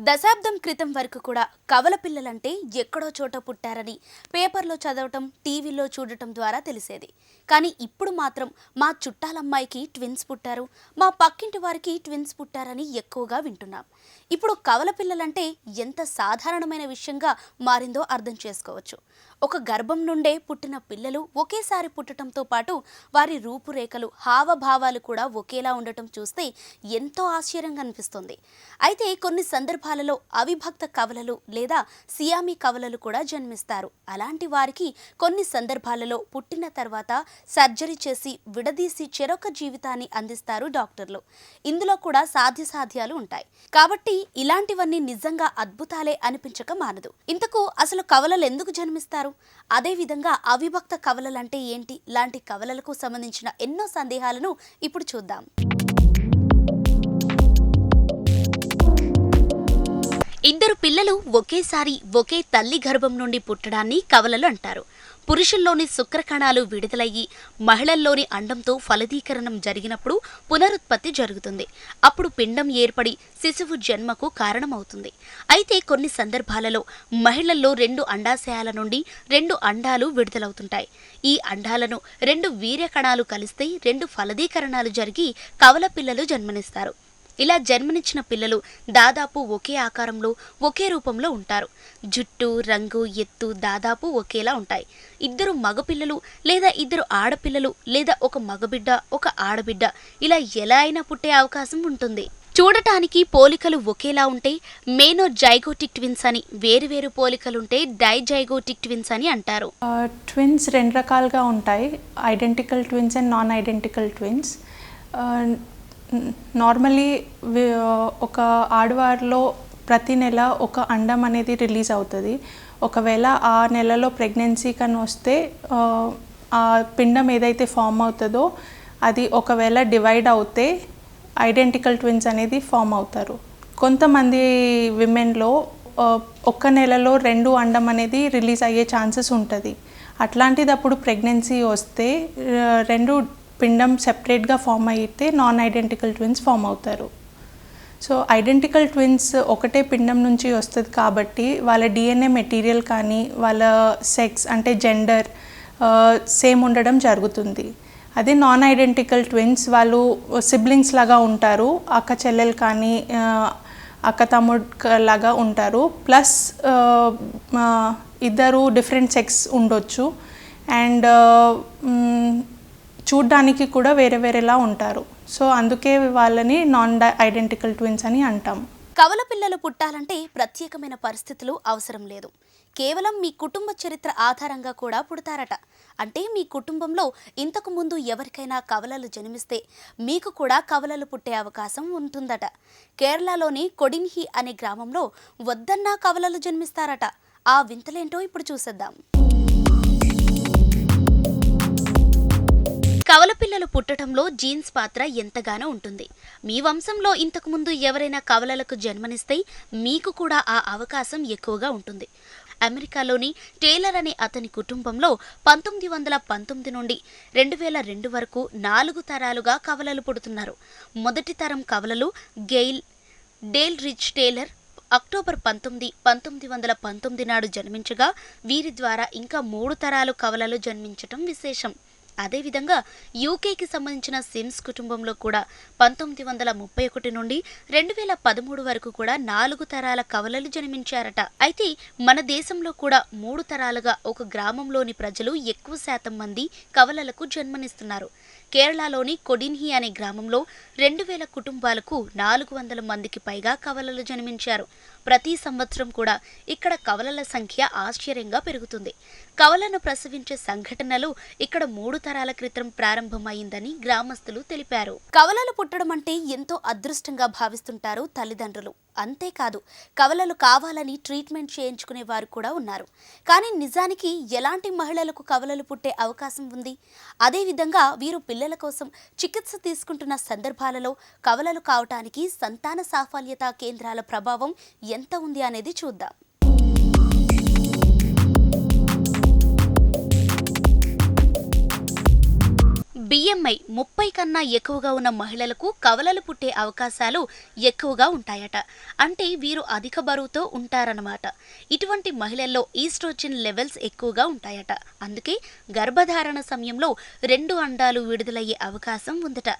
దశాబ్దం క్రితం వరకు కూడా కవల పిల్లలంటే ఎక్కడో చోట పుట్టారని పేపర్లో చదవటం, టీవీలో చూడటం ద్వారా తెలిసేది. కానీ ఇప్పుడు మాత్రం మా చుట్టాలమ్మాయికి ట్విన్స్ పుట్టారు, మా పక్కింటి వారికి ట్విన్స్ పుట్టారని ఎక్కువగా వింటున్నాం. ఇప్పుడు కవల పిల్లలంటే ఎంత సాధారణమైన విషయంగా మారిందో అర్థం చేసుకోవచ్చు. ఒక గర్భం నుండే పుట్టిన పిల్లలు ఒకేసారి పుట్టడంతో పాటు వారి రూపురేఖలు, హావభావాలు కూడా ఒకేలా ఉండటం చూస్తే ఎంతో ఆశ్చర్యంగా అనిపిస్తుంది. అయితే కొన్ని సందర్భాలలో అవిభక్త కవలలు లేదా సియామీ కవలలు కూడా జన్మిస్తారు. అలాంటి వారికి కొన్ని సందర్భాలలో పుట్టిన తర్వాత సర్జరీ చేసి విడదీసి చెరొక జీవితాన్ని అందిస్తారు డాక్టర్లు. ఇందులో కూడా సాధ్యాలు ఉంటాయి. కాబట్టి ఇలాంటివన్నీ నిజంగా అద్భుతాలే అనిపించక మానదు. ఇంతకు అసలు కవలలు ఎందుకు జన్మిస్తారు? అదేవిధంగా అవిభక్త కవలలంటే ఏంటి? లాంటి కవలలకు సంబంధించిన ఎన్నో సందేహాలను ఇప్పుడు చూద్దాం. ఇద్దరు పిల్లలు ఒకేసారి ఒకే తల్లి గర్భం నుండి పుట్టడాన్ని కవలలు అంటారు. పురుషుల్లోని శుక్రకణాలు విడుదలయ్యి మహిళల్లోని అండంతో ఫలదీకరణం జరిగినప్పుడు పునరుత్పత్తి జరుగుతుంది. అప్పుడు పిండం ఏర్పడి శిశువు జన్మకు కారణమవుతుంది. అయితే కొన్ని సందర్భాలలో మహిళల్లో 2 అండాశయాల నుండి 2 అండాలు విడుదలవుతుంటాయి. ఈ అండాలను 2 వీర్యకణాలు కలిస్తే 2 ఫలదీకరణాలు జరిగి కవల పిల్లలు జన్మనిస్తారు. ఇలా జన్మనిచ్చిన పిల్లలు దాదాపు ఒకే ఆకారంలో, ఒకే రూపంలో ఉంటారు. జుట్టు, రంగు, ఎత్తు దాదాపు ఒకేలా ఉంటాయి. ఇద్దరు మగపిల్లలు లేదా ఇద్దరు ఆడపిల్లలు లేదా ఒక మగబిడ్డ, ఒక ఆడబిడ్డ ఇలా ఎలా అయినా పుట్టే అవకాశం ఉంటుంది. చూడటానికి పోలికలు ఒకేలా ఉంటే మేనోజైగోటిక్ ట్విన్స్ అని, వేరువేరు పోలికలుంటే డైజైగోటిక్ ట్విన్స్ అని అంటారు. ట్విన్స్ 2 రకాలుగా ఉంటాయి, identical twins and non identical twins. Normally ఒక ఆడవారిలో ప్రతి నెల ఒక అండం అనేది రిలీజ్ అవుతుంది. ఒకవేళ ఆ నెలలో ప్రెగ్నెన్సీ కానీ వస్తే ఆ పిండం ఏదైతే ఫామ్ అవుతుందో అది ఒకవేళ డివైడ్ అవుతే ఐడెంటికల్ ట్విన్స్ అనేది ఫామ్ అవుతారు. కొంతమంది విమెన్లో ఒక్క నెలలో 2 అండం అనేది రిలీజ్ అయ్యే ఛాన్సెస్ ఉంటుంది. అట్లాంటిది అప్పుడు ప్రెగ్నెన్సీ వస్తే 2 పిండం సెపరేట్గా ఫామ్ అయితే నాన్ ఐడెంటికల్ ట్విన్స్ ఫామ్ అవుతారు. సో ఐడెంటికల్ ట్విన్స్ ఒకటే పిండం నుంచి వస్తుంది కాబట్టి వాళ్ళ డిఎన్ఏ మెటీరియల్ కానీ వాళ్ళ సెక్స్ అంటే జెండర్ సేమ్ ఉండడం జరుగుతుంది. అదే నాన్ ఐడెంటికల్ ట్విన్స్ వాళ్ళు సిబ్లింగ్స్ లాగా ఉంటారు, అక్క చెల్లెలు కానీ అక్క తమ్ముడు లాగా ఉంటారు. ప్లస్ ఇద్దరు డిఫరెంట్ సెక్స్ ఉండొచ్చు అండ్ చూడ్డానికి కూడా వేరేలా ఉంటారు. సో అందుకే వాళ్ళని నాన్ ఐడెంటికల్ ట్విన్స్ అని అంటాం. కవల పిల్లలు పుట్టాలంటే ప్రత్యేకమైన పరిస్థితులు అవసరం లేదు. కేవలం మీ కుటుంబ చరిత్ర ఆధారంగా కూడా పుడతారట. అంటే మీ కుటుంబంలో ఇంతకు ముందు ఎవరికైనా కవలలు జన్మిస్తే మీకు కూడా కవలలు పుట్టే అవకాశం ఉంటుందట. కేరళలోని కొడిన్హి అనే గ్రామంలో వద్దన్నా కవలలు జన్మిస్తారట. ఆ వింతలేంటో ఇప్పుడు చూసేద్దాం. కవల పిల్లలు పుట్టడంలో జీన్స్ పాత్ర ఎంతగానో ఉంటుంది. మీ వంశంలో ఇంతకుముందు ఎవరైనా కవలలకు జన్మనిస్తే మీకు కూడా ఆ అవకాశం ఎక్కువగా ఉంటుంది. అమెరికాలోని టేలర్ అనే అతని కుటుంబంలో 1919 నుండి 2002 వరకు 4 తరాలుగా కవలలు పుడుతున్నారు. మొదటి తరం కవలలు డేల్ రిచ్ టేలర్ అక్టోబర్ 19, 1919 నాడు జన్మించగా వీరి ద్వారా ఇంకా 3 తరాలు కవలలు జన్మించటం విశేషం. అదేవిధంగా యూకేకి సంబంధించిన సిమ్స్ కుటుంబంలో కూడా 1931 నుండి 2013 వరకు కూడా 4 తరాల కవలలు జన్మించారట. అయితే మన దేశంలో కూడా 3 తరాలుగా ఒక గ్రామంలోని ప్రజలు ఎక్కువ శాతం మంది కవలలకు జన్మనిస్తున్నారు. కేరళలోని కొడిన్హి అనే గ్రామంలో 2000 కుటుంబాలకు 400 మందికి పైగా కవలలు జన్మించారు. ప్రతి సంవత్సరం కూడా ఇక్కడ కవలల సంఖ్య ఆశ్చర్యంగా పెరుగుతుంది. కవలను ప్రసవించే సంఘటనలు ఇక్కడ 3 తరాల క్రితం ప్రారంభమైందని గ్రామస్తులు తెలిపారు. కవలలు పుట్టడం అంటే ఎంతో అదృష్టంగా భావిస్తుంటారు తల్లిదండ్రులు. అంతేకాదు, కవలలు కావాలని ట్రీట్మెంట్ చేయించుకునే వారు కూడా ఉన్నారు. కానీ నిజానికి ఎలాంటి మహిళలకు కవలలు పుట్టే అవకాశం ఉంది? అదేవిధంగా వీరు పిల్లల కోసం చికిత్స తీసుకుంటున్న సందర్భాలలో కవలలు కావటానికి సంతాన సాఫల్యత కేంద్రాల ప్రభావం ఎంత ఉంది అనేది చూద్దాం. BMI 30 కన్నా ఎక్కువగా ఉన్న మహిళలకు కవలలు పుట్టే అవకాశాలు ఎక్కువగా ఉంటాయట. అంటే వీరు అధిక బరువుతో ఉంటారన్నమాట. ఇటువంటి మహిళల్లో ఈస్ట్రోజన్ లెవెల్స్ ఎక్కువగా ఉంటాయట. అందుకే గర్భధారణ సమయంలో 2 అండాలు విడుదలయ్యే అవకాశం ఉందట.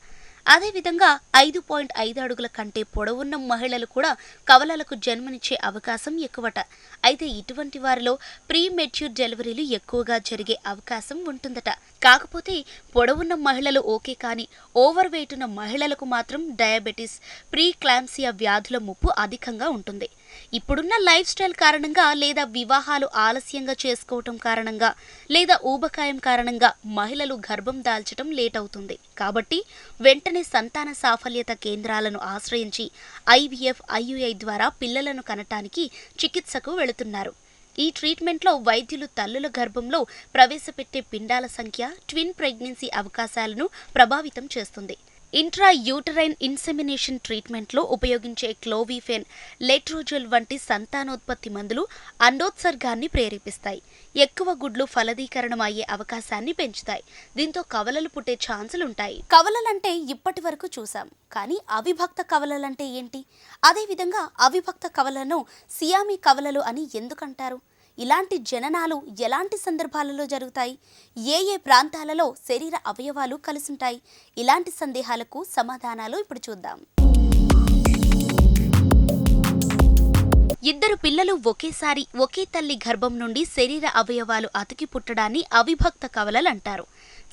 అదేవిధంగా 5.5 అడుగుల కంటే పొడవున్న మహిళలు కూడా కవలలకు జన్మనిచ్చే అవకాశం ఎక్కువట. అయితే ఇటువంటి వారిలో ప్రీ మెచ్యూర్ డెలివరీలు ఎక్కువగా జరిగే అవకాశం ఉంటుందట. కాకపోతే పొడవున్న మహిళలు ఓకే, కానీ ఓవర్ వెయిట్ ఉన్న మహిళలకు మాత్రం డయాబెటీస్, ప్రీ క్లాంప్సియా వ్యాధుల ముప్పు అధికంగా ఉంటుంది. ఇప్పుడున్న లైఫ్ స్టైల్ కారణంగా, లేదా వివాహాలు ఆలస్యంగా చేసుకోవటం కారణంగా, లేదా ఊబకాయం కారణంగా మహిళలు గర్భం దాల్చడం లేట్ అవుతుంది. కాబట్టి వెంటనే సంతాన సాఫల్యత కేంద్రాలను ఆశ్రయించి IVF, IUI ద్వారా పిల్లలను కనటానికి చికిత్సకు వెళుతున్నారు. ఈ ట్రీట్మెంట్లో వైద్యులు తల్లుల గర్భంలో ప్రవేశపెట్టే పిండాల సంఖ్య, ట్విన్ ప్రెగ్నెన్సీ అవకాశాలను ప్రభావితం చేస్తుంది. ఇంట్రా యూటరైన్ ఇన్సెమినేషన్ ట్రీట్మెంట్లో ఉపయోగించే క్లోవిఫెన్, లెట్రోజెల్ వంటి సంతానోత్పత్తి మందులు అండోత్సర్గాన్ని ప్రేరేపిస్తాయి. ఎక్కువ గుడ్లు ఫలదీకరణం అయ్యే అవకాశాన్ని పెంచుతాయి. దీంతో కవలలు పుట్టే ఛాన్సులుంటాయి. కవలలంటే ఇప్పటి వరకు చూసాం, కానీ అవిభక్త కవలలంటే ఏంటి? అదేవిధంగా అవిభక్త కవలను సియామీ కవలలు అని ఎందుకంటారు? ఇలాంటి జననాలు ఎలాంటి సందర్భాలలో జరుగుతాయి? ఏ ప్రాంతాలలో శరీర అవయవాలు కలిసుంటాయి? ఇలాంటి సందేహాలకు సమాధానాలు ఇప్పుడు చూద్దాం. ఇద్దరు పిల్లలు ఒకేసారి ఒకే తల్లి గర్భం నుండి శరీర అవయవాలు అతికి పుట్టడాన్ని అవిభక్త కవలలు అంటారు.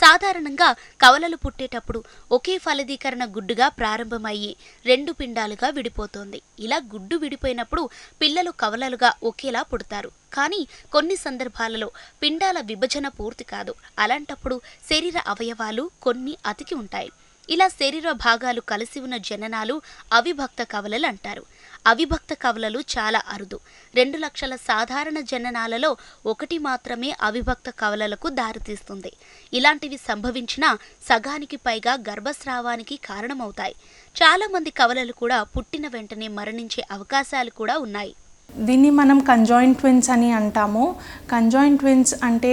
సాధారణంగా కవలలు పుట్టేటప్పుడు ఒకే ఫలదీకరణ గుడ్డుగా ప్రారంభమయ్యి 2 పిండాలుగా విడిపోతోంది. ఇలా గుడ్డు విడిపోయినప్పుడు పిల్లలు కవలలుగా ఒకేలా పుడతారు. కానీ కొన్ని సందర్భాలలో పిండాల విభజన పూర్తి కాదు. అలాంటప్పుడు శరీర అవయవాలు కొన్ని అతికి ఉంటాయి. ఇలా శరీర భాగాలు కలిసి ఉన్న జననాలు అవిభక్త కవలలు అంటారు. అవిభక్త కవలలు చాలా అరుదు. 2 లక్షల సాధారణ జననాలలో 1 మాత్రమే అవిభక్త కవలలకు దారితీస్తుంది. ఇలాంటివి సంభవించినా సగానికి పైగా గర్భస్రావానికి కారణమవుతాయి. చాలా మంది కవలలు కూడా పుట్టిన వెంటనే మరణించే అవకాశాలు కూడా ఉన్నాయి. దీన్ని మనం కంజాయింట్ ట్విన్స్ అని అంటాము. కంజాయింట్ ట్విన్స్ అంటే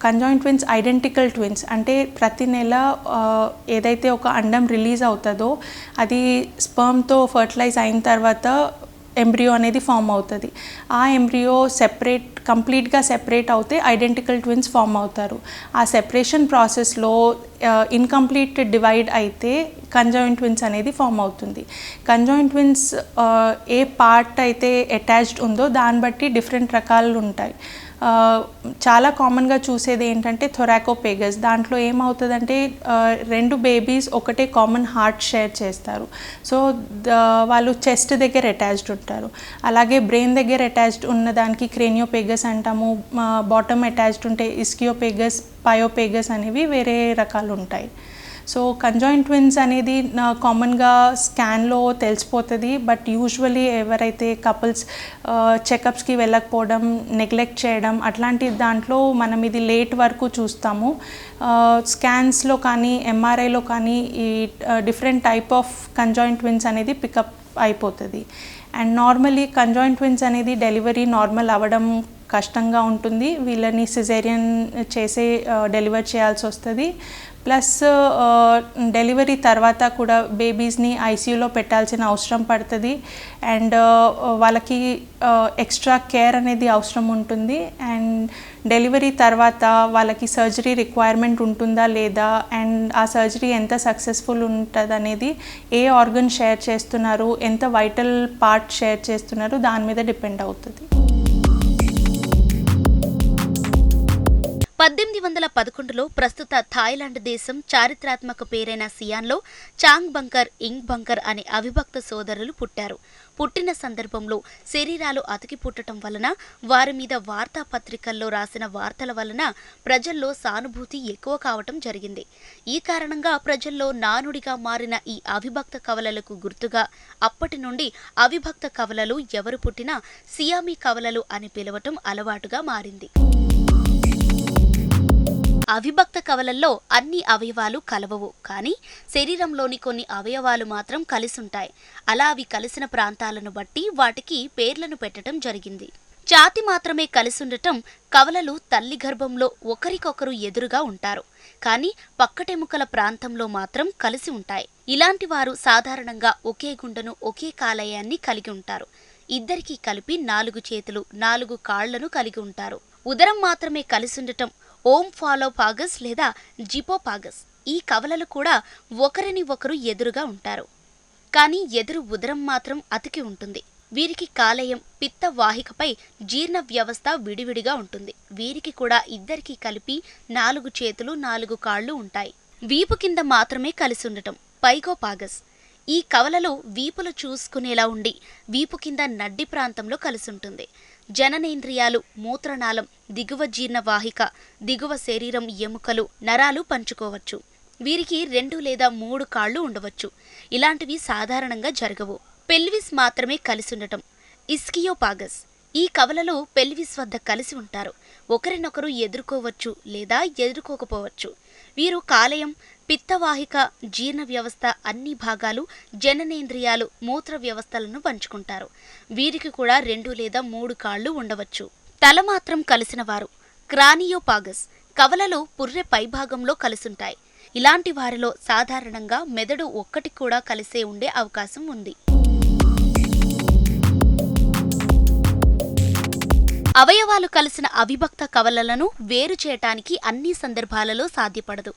కంజాయింట్ ట్విన్స్ ఐడెంటికల్ ట్విన్స్ అంటే ప్రతి నెల ఏదైతే ఒక అండం రిలీజ్ అవుతుందో అది స్పర్మ్తో ఫర్టిలైజ్ అయిన తర్వాత ఎంబ్రియో అనేది ఫామ్ అవుతుంది. ఆ ఎంబ్రియో కంప్లీట్గా సెపరేట్ అవుతే ఐడెంటికల్ ట్విన్స్ ఫామ్ అవుతారు. ఆ సెపరేషన్ ప్రాసెస్లో ఇన్కంప్లీట్ డివైడ్ అయితే కంజాయింట్ ట్విన్స్ అనేది ఫామ్ అవుతుంది. కంజాయింట్ ట్విన్స్ ఏ పార్ట్ అయితే అటాచ్డ్ ఉందో దాన్ని బట్టి డిఫరెంట్ రకాలు ఉంటాయి. చాలా కామన్గా చూసేది ఏంటంటే థొరాకోపేగస్. దాంట్లో ఏమవుతుందంటే 2 బేబీస్ ఒకటే కామన్ హార్ట్ షేర్ చేస్తారు. సో వాళ్ళు చెస్ట్ దగ్గర అటాచ్డ్ ఉంటారు. అలాగే బ్రెయిన్ దగ్గర అటాచ్డ్ ఉన్న దానికి క్రేనియోపేగస్ అంటాము. బాటమ్ అటాచ్డ్ ఉంటే ఇస్కియోపేగస్, పయోపేగస్ అనేవి వేరే రకాలు ఉంటాయి. సో కంజాయింట్ ట్విన్స్ అనేది కామన్గా స్కాన్లో తెలిసిపోతుంది. బట్ యూజువలీ ఎవరైతే కపుల్స్ చెకప్స్కి వెళ్ళకపోవడం, నెగ్లెక్ట్ చేయడం అట్లాంటి దాంట్లో మనం ఇది లేట్ వరకు చూస్తాము. స్కాన్స్లో కానీ MRIలో కానీ ఈ different type of conjoint twins అనేది పికప్ అయిపోతుంది. అండ్ నార్మలీ కంజాయింట్ ట్విన్స్ అనేది డెలివరీ నార్మల్ అవ్వడం కష్టంగా ఉంటుంది. వీళ్ళని సిజేరియన్ చేసే డెలివర్ చేయాల్సి వస్తుంది. ప్లస్ డెలివరీ తర్వాత కూడా బేబీస్ని ICUలో పెట్టాల్సిన అవసరం పడుతుంది. అండ్ వాళ్ళకి ఎక్స్ట్రా కేర్ అనేది అవసరం ఉంటుంది. అండ్ డెలివరీ తర్వాత వాళ్ళకి సర్జరీ రిక్వైర్మెంట్ ఉంటుందా లేదా, అండ్ ఆ సర్జరీ ఎంత సక్సెస్ఫుల్ ఉంటుంది అనేది, ఏ ఆర్గన్ షేర్ చేస్తున్నారు, ఎంత వైటల్ పార్ట్ షేర్ చేస్తున్నారు దాని మీద డిపెండ్ అవుతుంది. 1811లో ప్రస్తుత థాయిలాండ్ దేశం చారిత్రాత్మక పేరైన సియాన్లో చాంగ్ బంకర్, ఇంగ్ బంకర్ అనే అవిభక్త సోదరులు పుట్టారు. పుట్టిన సందర్భంలో శరీరాలు అతికి పుట్టడం వలన, వారి మీద వార్తాపత్రికల్లో రాసిన వార్తల వలన ప్రజల్లో సానుభూతి ఎక్కువ కావటం జరిగింది. ఈ కారణంగా ప్రజల్లో నానుడిగా మారిన ఈ అవిభక్త కవలలకు గుర్తుగా అప్పటి నుండి అవిభక్త కవలలు ఎవరు పుట్టినా సియామీ కవలలు అని పిలవటం అలవాటుగా మారింది. అవిభక్త కవలల్లో అన్ని అవయవాలు కలవవు, కానీ శరీరంలోని కొన్ని అవయవాలు మాత్రం కలిసుంటాయి. అలా అవి కలిసిన ప్రాంతాలను బట్టి వాటికి పేర్లను పెట్టడం జరిగింది. ఛాతి మాత్రమే కలిసుండటం కవలలు తల్లి గర్భంలో ఒకరికొకరు ఎదురుగా ఉంటారు, కానీ పక్కటెముకల ప్రాంతంలో మాత్రం కలిసి ఉంటాయి. ఇలాంటి వారు సాధారణంగా ఒకే గుండెను, ఒకే కాలేయాన్ని కలిగి ఉంటారు. ఇద్దరికీ కలిపి 4 చేతులు, 4 కాళ్లను కలిగి ఉంటారు. ఉదరం మాత్రమే కలిసుండటం ఓంఫాలోపాగస్ లేదా జిపోపాగస్. ఈ కవలలు కూడా ఒకరిని ఒకరు ఎదురుగా ఉంటారు, కానీ ఎదురు ఉదరం మాత్రం అతికి ఉంటుంది. వీరికి కాలేయం, పిత్త వాహికపై జీర్ణ వ్యవస్థ విడివిడిగా ఉంటుంది. వీరికి కూడా ఇద్దరికి కలిపి 4 చేతులు, 4 కాళ్లు ఉంటాయి. వీపు కింద మాత్రమే కలిసి ఉండటం పైగోపాగస్. ఈ కవలలో వీపులు చూసుకునేలా ఉండి వీపు కింద నడ్డి ప్రాంతంలో కలిసుంటుంది. జననేంద్రియాలు, మూత్రనాళం, దిగువ జీర్ణ వాహిక, దిగువ శరీరం ఎముకలు, నరాలు పంచుకోవచ్చు. వీరికి 2 లేదా 3 కాళ్లు ఉండవచ్చు. ఇలాంటివి సాధారణంగా జరగవు. పెల్విస్ మాత్రమే కలిసుండటం ఇస్కియోపాగస్. ఈ కవలలో పెల్విస్ వద్ద కలిసి ఉంటారు. ఒకరినొకరు ఎదుర్కోవచ్చు లేదా ఎదుర్కోకపోవచ్చు. వీరు కాలేయం, పిత్తవాహిక, జీర్ణ వ్యవస్థ అన్ని భాగాలు, జననేంద్రియాలు, మూత్ర వ్యవస్థలను పంచుకుంటారు. వీరికి కూడా 2 లేదా 3 కాళ్లు ఉండవచ్చు. తల మాత్రం కలిసిన వారు క్రానియోపాగస్. కవలలు పుర్రె పైభాగంలో కలిసుంటాయి. ఇలాంటి వారిలో సాధారణంగా మెదడు ఒక్కటి కూడా కలిసే ఉండే అవకాశం ఉంది. అవయవాలు కలిసిన అవిభక్త కవలలను వేరు చేయటానికి అన్ని సందర్భాలలో సాధ్యపడదు.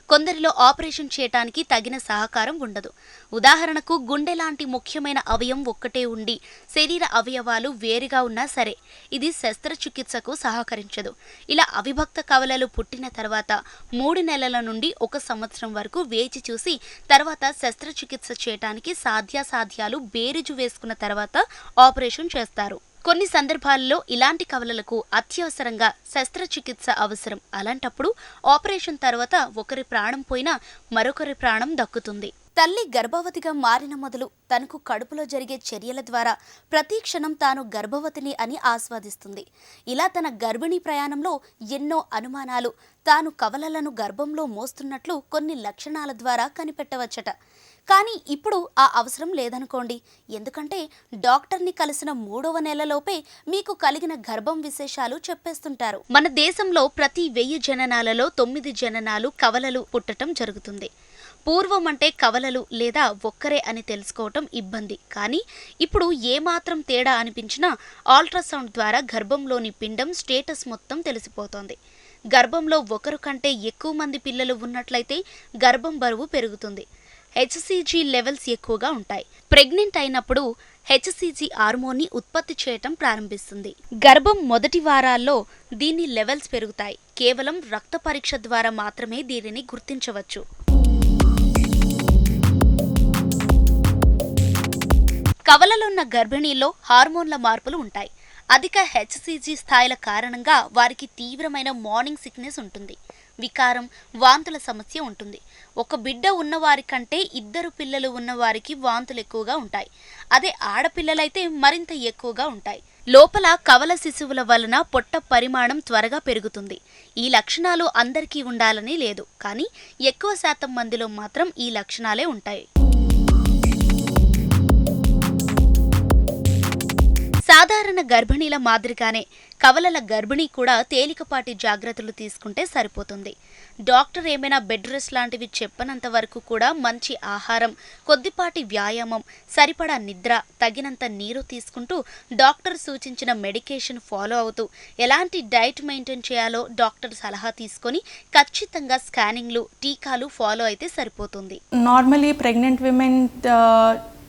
కొందరిలో ఆపరేషన్ చేయటానికి తగిన సహకారం ఉండదు. ఉదాహరణకు గుండె లాంటి ముఖ్యమైన అవయం ఒక్కటే ఉండి శరీర అవయవాలు వేరుగా ఉన్నా సరే ఇది శస్త్రచికిత్సకు సహకరించదు. ఇలా అవిభక్త కవలలు పుట్టిన తర్వాత 3 నెలల నుండి 1 సంవత్సరం వరకు వేచి చూసి తర్వాత శస్త్రచికిత్స చేయటానికి సాధ్యాసాధ్యాలు బేరీజు వేసుకున్న తర్వాత ఆపరేషన్ చేస్తారు. కొన్ని సందర్భాల్లో ఇలాంటి కవలలకు అత్యవసరంగా శస్త్రచికిత్స అవసరం. అలాంటప్పుడు ఆపరేషన్ తర్వాత ఒకరి ప్రాణం పోయినా మరొకరి ప్రాణం దక్కుతుంది. తల్లి గర్భవతిగా మారిన మొదలు తనకు కడుపులో జరిగే చర్యల ద్వారా ప్రతి క్షణం తాను గర్భవతిని అని ఆస్వాదిస్తుంది. ఇలా తన గర్భిణీ ప్రయాణంలో ఎన్నో అనుమానాలు, తాను కవలలను గర్భంలో మోస్తున్నట్లు కొన్ని లక్షణాల ద్వారా కనిపెట్టవచ్చట. కానీ ఇప్పుడు ఆ అవసరం లేదనుకోండి. ఎందుకంటే డాక్టర్ని కలిసిన 3వ నెలలోపే మీకు కలిగిన గర్భం విశేషాలు చెప్పేస్తుంటారు. మన దేశంలో ప్రతి 1000 జననాలలో 9 జననాలు కవలలు పుట్టడం జరుగుతుంది. పూర్వం అంటే కవలలు లేదా ఒక్కరే అని తెలుసుకోవటం ఇబ్బంది. కానీ ఇప్పుడు ఏమాత్రం తేడా అనిపించినా అల్ట్రాసౌండ్ ద్వారా గర్భంలోని పిండం స్టేటస్ మొత్తం తెలిసిపోతోంది. గర్భంలో ఒకరు కంటే ఎక్కువ మంది పిల్లలు ఉన్నట్లయితే గర్భం బరువు పెరుగుతుంది. హెచ్సిజీ లెవెల్స్ ఎక్కువగా ఉంటాయి. ప్రెగ్నెంట్ అయినప్పుడు హెచ్సిజీ హార్మోన్ని ఉత్పత్తి చేయటం ప్రారంభిస్తుంది. గర్భం మొదటి వారాల్లో దీని లెవెల్స్ పెరుగుతాయి. కేవలం రక్త పరీక్ష ద్వారా మాత్రమే దీనిని గుర్తించవచ్చు. కవలలున్న గర్భిణీల్లో హార్మోన్ల మార్పులు ఉంటాయి. అధిక హెచ్సిజీ స్థాయిల కారణంగా వారికి తీవ్రమైన మార్నింగ్ సిక్నెస్ ఉంటుంది. వికారం, వాంతుల సమస్య ఉంటుంది. ఒక బిడ్డ ఉన్నవారి కంటే 2 పిల్లలు ఉన్నవారికి వాంతులు ఎక్కువగా ఉంటాయి. అదే ఆడపిల్లలైతే మరింత ఎక్కువగా ఉంటాయి. లోపల కవల శిశువుల వలన పొట్ట పరిమాణం త్వరగా పెరుగుతుంది. ఈ లక్షణాలు అందరికీ ఉండాలని లేదు, కానీ ఎక్కువ శాతం మందిలో మాత్రం ఈ లక్షణాలే ఉంటాయి. సాధారణ గర్భిణీల మాదిరిగానే కవలల గర్భిణీ కూడా తేలికపాటి జాగ్రత్తలు తీసుకుంటే సరిపోతుంది. డాక్టర్ ఏమైనా బెడ్ రెస్ట్ లాంటివి చెప్పనంత వరకు కూడా మంచి ఆహారం, కొద్దిపాటి వ్యాయామం, సరిపడా నిద్ర, తగినంత నీరు తీసుకుంటూ డాక్టర్ సూచించిన మెడికేషన్ ఫాలో అవుతూ ఎలాంటి డైట్ మెయింటైన్ చేయాలో డాక్టర్ సలహా తీసుకొని ఖచ్చితంగా స్కానింగ్లు, టీకాలు ఫాలో అయితే సరిపోతుంది. నార్మలీ ప్రెగ్నెంట్ విమెన్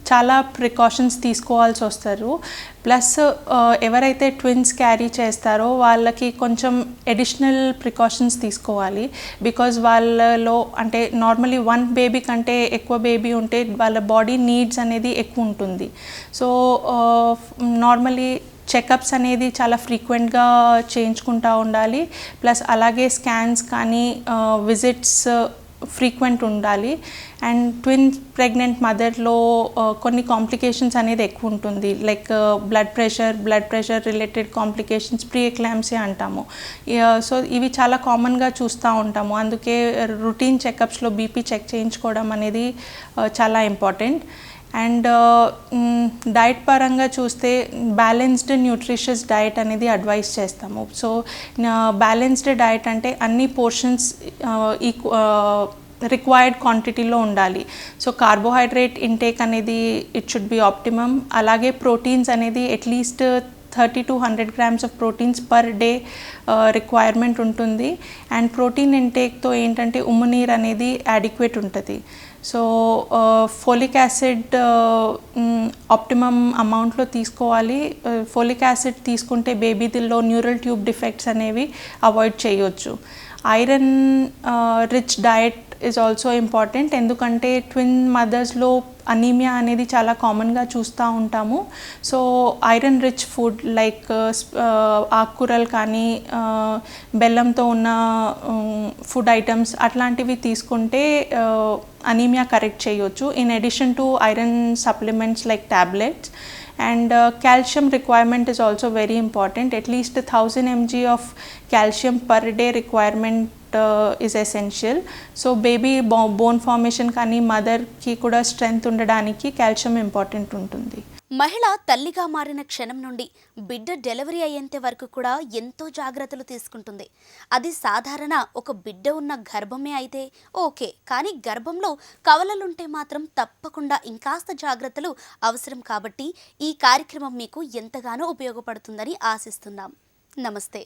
చాలా ప్రికాషన్స్ తీసుకోవాల్సి వస్తారు. ప్లస్ ఎవరైతే ట్విన్స్ క్యారీ చేస్తారో వాళ్ళకి కొంచెం అడిషనల్ ప్రికాషన్స్ తీసుకోవాలి. బికాజ్ వాళ్ళలో అంటే నార్మలీ 1 బేబీ కంటే ఎక్కువ బేబీ ఉంటే వాళ్ళ బాడీ నీడ్స్ అనేది ఎక్కువ ఉంటుంది. సో నార్మలీ చెకప్స్ అనేది చాలా ఫ్రీక్వెంట్గా చేయించుకుంటూ ఉండాలి. ప్లస్ అలాగే స్కాన్స్ కానీ విజిట్స్ ఫ్రీక్వెంట్ ఉండాలి. అండ్ ట్విన్ ప్రెగ్నెంట్ మదర్లో కొన్ని కాంప్లికేషన్స్ అనేది ఎక్కువ ఉంటుంది. Like blood pressure related complications, pre eclampsia అంటాము. సో ఇవి చాలా కామన్గా చూస్తూ ఉంటాము. అందుకే రొటీన్ చెకప్స్లో బీపీ చెక్ చేయించుకోవడం అనేది చాలా ఇంపార్టెంట్. అండ్ డైట్ పరంగా చూస్తే బ్యాలెన్స్డ్ న్యూట్రిషియస్ డైట్ అనేది అడ్వైస్ చేస్తాము. సో బ్యాలెన్స్డ్ డైట్ అంటే అన్ని పోర్షన్స్ రిక్వైర్డ్ క్వాంటిటీలో ఉండాలి. సో కార్బోహైడ్రేట్ ఇంటేక్ అనేది ఇట్ షుడ్ బి ఆప్టిమమ్. అలాగే ప్రోటీన్స్ అనేది at least 30 to 100 grams of proteins per day requirement ఉంటుంది. అండ్ ప్రోటీన్ ఇంటేక్తో ఏంటంటే ఉమ్ము నీరు అనేది అడిక్వేట్ ఉంటుంది. సో ఫోలిక్ యాసిడ్ ఆప్టిమమ్ అమౌంట్లో తీసుకోవాలి. ఫోలిక్ యాసిడ్ తీసుకుంటే బేబీలో న్యూరల్ ట్యూబ్ డిఫెక్ట్స్ అనేవి అవాయిడ్ చేయొచ్చు. Iron rich diet is also important, ఎందుకంటే ట్విన్ మదర్స్లో అనీమియా అనేది చాలా కామన్గా చూస్తూ ఉంటాము. So iron rich food like ఆకుకూరలు కానీ బెల్లంతో ఉన్న ఫుడ్ ఐటమ్స్ అట్లాంటివి తీసుకుంటే అనీమియా కరెక్ట్ చేయొచ్చు. In addition to iron supplements like tablets. And calcium requirement is also very important. At least 1000 mg of calcium per day requirement is essential. So baby bone formation కానీ మదర్కి కూడా strength ఉండడానికి calcium important ఉంటుంది. మహిళ తల్లిగా మారిన క్షణం నుండి బిడ్డ డెలివరీ అయ్యేంత వరకు కూడా ఎంతో జాగ్రత్తలు తీసుకుంటుంది. అది సాధారణ ఒక బిడ్డ ఉన్న గర్భమే అయితే ఓకే, కానీ గర్భంలో కవలలుంటే మాత్రం తప్పకుండా ఇంకాస్త జాగ్రత్తలు అవసరం. కాబట్టి ఈ కార్యక్రమం మీకు ఎంతగానో ఉపయోగపడుతుందని ఆశిస్తున్నాం. నమస్తే.